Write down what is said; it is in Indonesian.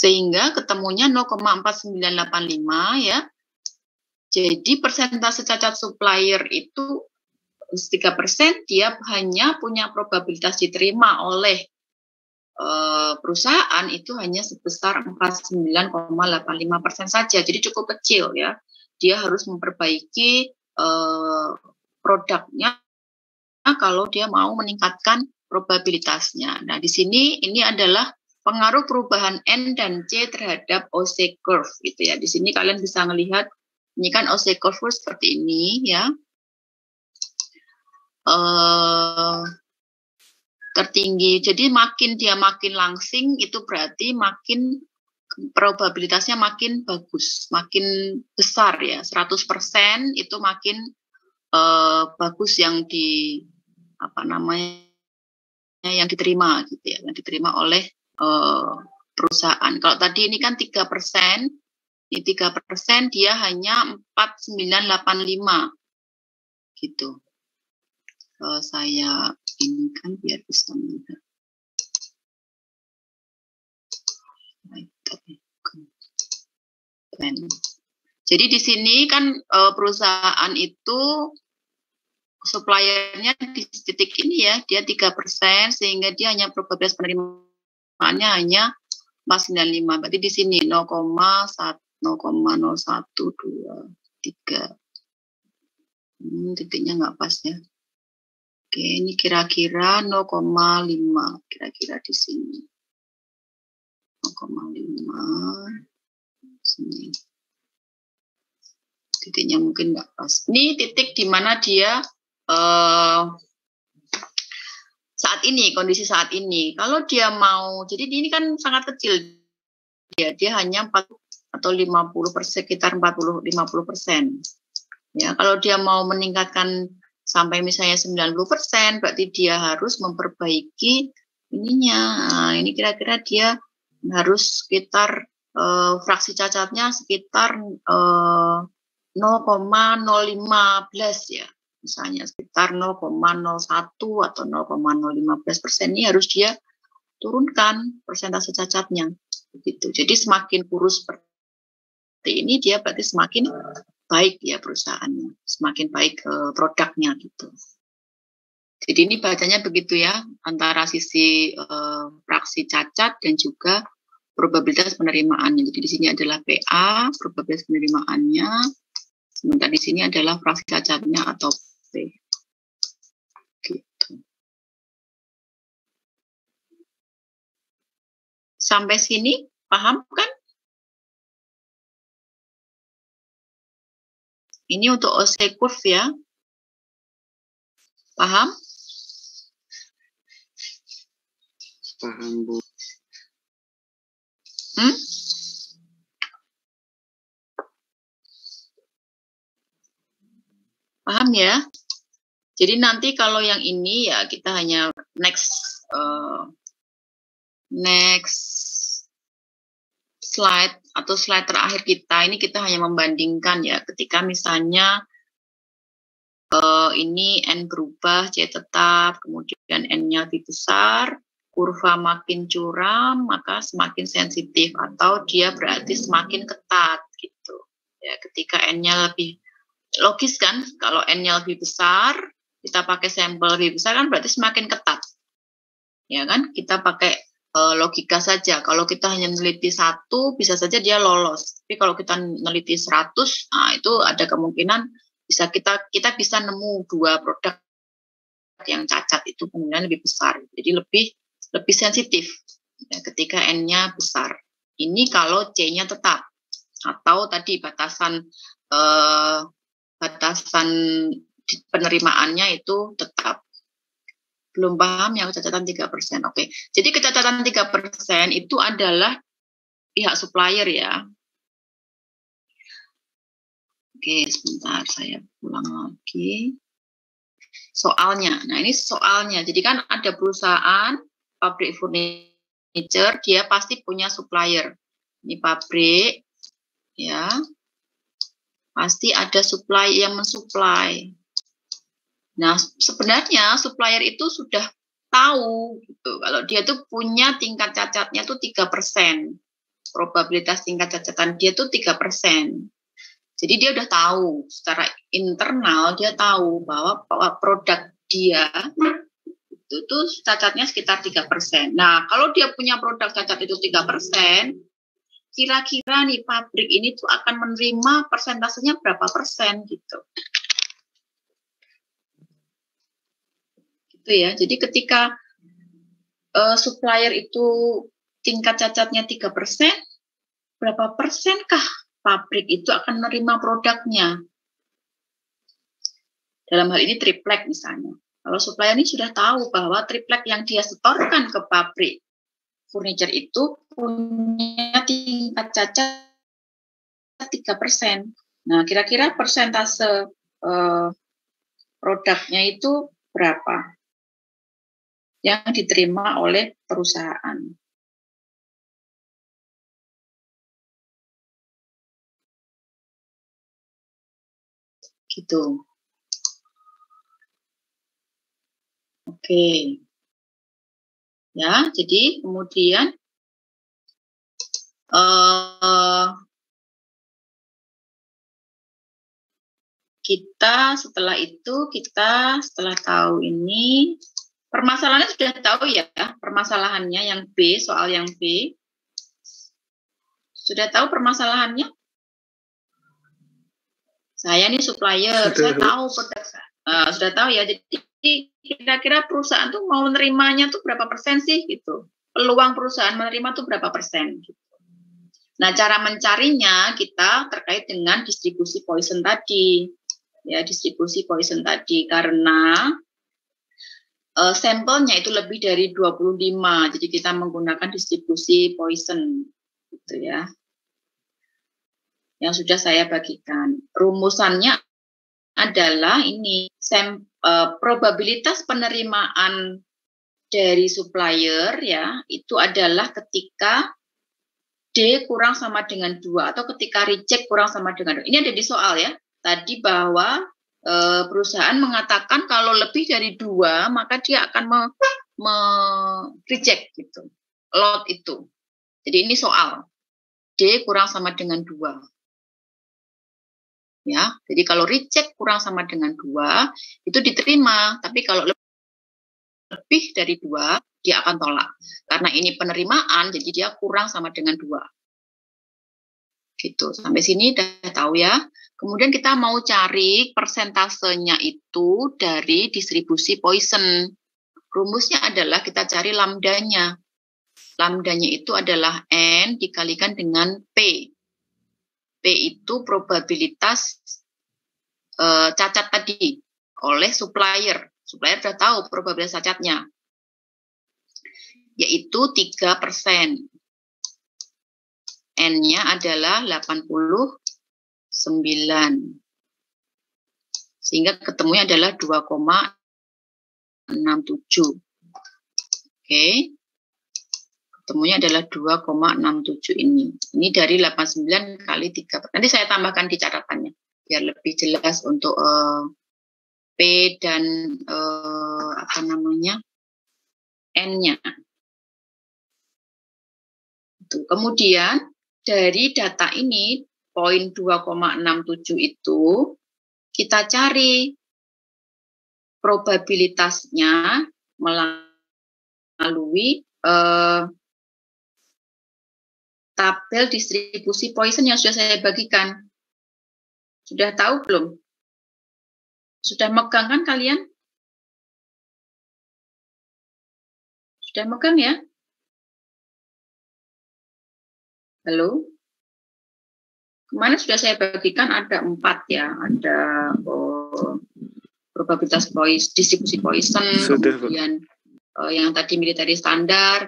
Sehingga ketemunya 0,4985 ya. Jadi persentase cacat supplier itu 3%, dia hanya punya probabilitas diterima oleh perusahaan itu hanya sebesar 49,85% saja. Jadi cukup kecil ya. Dia harus memperbaiki produknya kalau dia mau meningkatkan probabilitasnya. Nah, di sini ini adalah pengaruh perubahan N dan C terhadap OC curve gitu ya. Di sini kalian bisa melihat ini kan OC curve seperti ini ya. Tertinggi. Jadi makin dia makin langsing itu berarti makin probabilitasnya makin bagus, makin besar ya. 100% itu makin bagus yang yang diterima gitu ya, yang diterima oleh perusahaan. Kalau tadi ini kan 3%, ini 3% dia hanya 4985 gitu. Saya ini kan biar bisa melihat. Jadi di sini kan perusahaan itu suppliernya di titik ini ya, dia 3%, sehingga dia hanya probabilitas penerimaannya hanya 495. Berarti di sini 0,0123. Titiknya nggak pas ya. Oke, ini kira-kira 0,5, kira-kira di sini. 0,5 sini. Titiknya mungkin nggak pas. Ini titik di mana dia saat ini, kondisi saat ini. Kalau dia mau, jadi ini kan sangat kecil. Dia hanya 40 atau 50%, sekitar 40-50%. Ya, kalau dia mau meningkatkan sampai misalnya 90%, berarti dia harus memperbaiki ininya. Nah, ini kira-kira dia harus sekitar fraksi cacatnya sekitar 0,015 ya, misalnya sekitar 0,01 atau 0,015% ini harus dia turunkan persentase cacatnya, begitu. Jadi semakin kurus seperti ini, dia berarti semakin baik ya perusahaannya, semakin baik produknya gitu. Jadi ini bacanya begitu ya, antara sisi fraksi cacat dan juga probabilitas penerimaannya. Jadi di sini adalah PA, probabilitas penerimaannya, sementara di sini adalah fraksi cacatnya atau P. Gitu. Sampai sini paham kan? Ini untuk OC curve ya. Paham? Paham, Bu. Paham ya? Jadi nanti kalau yang ini ya kita hanya next slide atau slide terakhir kita, ini kita hanya membandingkan ya, ketika misalnya ini N berubah, C tetap, kemudian N-nya lebih besar, kurva makin curam, maka semakin sensitif, atau dia berarti semakin ketat gitu. Ya, ketika N-nya lebih logis kan, kalau N-nya lebih besar, kita pakai sampel lebih besar kan berarti semakin ketat. Ya kan, kita pakai logika saja. Kalau kita hanya meneliti 1, bisa saja dia lolos. Tapi kalau kita meneliti 100, nah itu ada kemungkinan bisa kita bisa nemu 2 produk yang cacat itu kemungkinan lebih besar. Jadi lebih sensitif ya, ketika N-nya besar. Ini kalau C-nya tetap, atau tadi batasan penerimaannya itu tetap. Belum paham yang kecacatan 3%. Oke. Jadi kecacatan 3% itu adalah pihak supplier ya. Oke, sebentar saya ulang lagi. Soalnya. Nah, ini soalnya. Jadi kan ada perusahaan pabrik furniture, dia pasti punya supplier. Ini pabrik ya. Pasti ada supplier yang mensuplai. Nah, sebenarnya supplier itu sudah tahu gitu, kalau dia tuh punya tingkat cacatnya tuh 3%. probabilitas tingkat cacatan dia tuh 3%. Jadi dia udah tahu secara internal, dia tahu bahwa produk dia itu tuh cacatnya sekitar 3%. Nah, kalau dia punya produk cacat itu 3%, kira-kira nih pabrik ini tuh akan menerima persentasenya berapa persen gitu. Gitu ya. Jadi ketika supplier itu tingkat cacatnya 3%, berapa persenkah pabrik itu akan menerima produknya? Dalam hal ini triplek misalnya. Kalau supplier ini sudah tahu bahwa triplek yang dia setorkan ke pabrik furniture itu punya tingkat cacat 3%. Nah, kira-kira persentase produknya itu berapa yang diterima oleh perusahaan? Gitu. Oke. Ya, jadi kemudian kita setelah tahu ini, permasalahannya sudah tahu ya, permasalahannya yang B, soal yang B. Sudah tahu permasalahannya? Saya nih supplier, saya tahu produk sudah tahu ya. Jadi kira-kira perusahaan tuh mau menerimanya tuh berapa persen sih gitu. Peluang perusahaan menerima tuh berapa persen gitu. Nah, cara mencarinya kita terkait dengan distribusi Poisson tadi. Ya, distribusi Poisson tadi karena sampelnya itu lebih dari 25. Jadi kita menggunakan distribusi Poisson gitu ya. Yang sudah saya bagikan. Rumusannya adalah ini probabilitas penerimaan dari supplier ya itu adalah ketika D kurang sama dengan 2 atau ketika reject kurang sama dengan 2. Ini ada di soal ya. Tadi bahwa perusahaan mengatakan kalau lebih dari 2 maka dia akan reject gitu. Lot itu. Jadi ini soal. D kurang sama dengan 2. Ya, jadi kalau reject kurang sama dengan 2 itu diterima, tapi kalau lebih dari 2 dia akan tolak. Karena ini penerimaan, jadi dia kurang sama dengan 2. Gitu. Sampai sini udah tahu ya. Kemudian kita mau cari persentasenya itu dari distribusi Poisson. Rumusnya adalah kita cari lambdanya. Lambdanya itu adalah N dikalikan dengan P. P itu probabilitas cacat tadi oleh supplier. Supplier sudah tahu probabilitas cacatnya. Yaitu 3%. N-nya adalah 89. Sehingga ketemunya adalah 2,67. Oke. Ketemunya adalah 2,67 ini. Ini dari 89 kali 3. Nanti saya tambahkan di catatannya biar lebih jelas untuk P dan N-nya. Kemudian dari data ini poin 2,67 itu kita cari probabilitasnya melalui tabel distribusi Poisson yang sudah saya bagikan. Sudah tahu belum? Sudah megang kan kalian? Sudah megang ya? Halo? Kemarin sudah saya bagikan ada 4 ya. Ada probabilitas distribusi Poisson, kemudian yang tadi military standar,